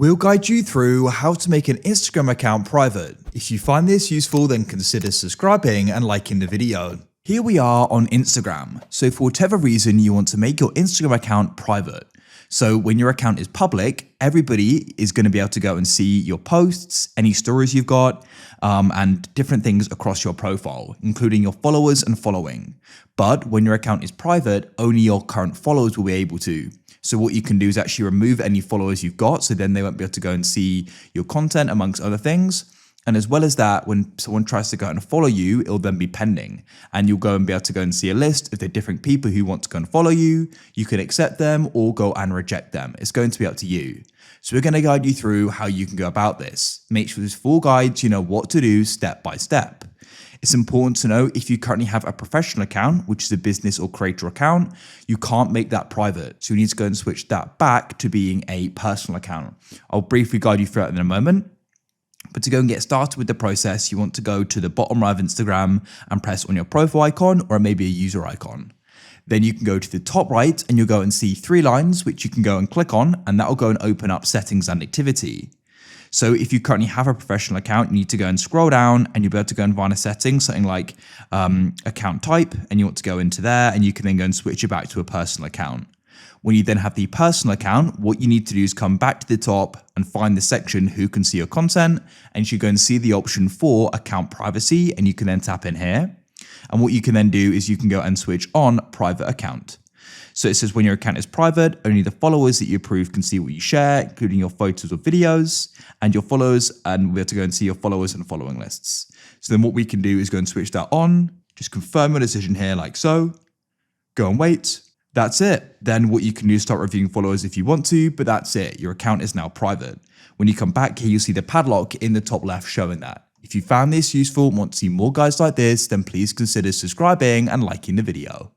We'll guide you through how to make an Instagram account private. If you find this useful, then consider subscribing and liking the video. Here we are on Instagram. So for whatever reason, you want to make your Instagram account private. So when your account is public, everybody is going to be able to go and see your posts, any stories you've got, and different things across your profile, including your followers and following. But when your account is private, only your current followers will be able to. So what you can do is actually remove any followers you've got, so then they won't be able to go and see your content amongst other things. And as well as that, when someone tries to go and follow you, it'll then be pending. And you'll go and be able to go and see a list of the different people who want to go and follow you. You can accept them or go and reject them. It's going to be up to you. So we're going to guide you through how you can go about this. Make sure this full guide so you know what to do step by step. It's important to know if you currently have a professional account, which is a business or creator account, you can't make that private. So you need to go and switch that back to being a personal account. I'll briefly guide you through it in a moment. But to go and get started with the process, you want to go to the bottom right of Instagram and press on your profile icon or maybe a user icon. Then you can go to the top right and you'll go and see 3 lines, which you can go and click on, and that will go and open up settings and activity. So if you currently have a professional account, you need to go and scroll down and you'll be able to go and find a setting, something like account type, and you want to go into there and you can then go and switch it back to a personal account. When you then have the personal account, what you need to do is come back to the top and find the section who can see your content, and you should go and see the option for account privacy, and you can then tap in here. And what you can then do is you can go and switch on private account. So it says when your account is private, only the followers that you approve can see what you share, including your photos or videos, and your followers, and we'll be able to go and see your followers and following lists. So then what we can do is go and switch that on, just confirm your decision here like so, go and wait. That's it. Then what you can do is start reviewing followers if you want to, but that's it. Your account is now private. When you come back here, you'll see the padlock in the top left showing that. If you found this useful and want to see more guides like this, then please consider subscribing and liking the video.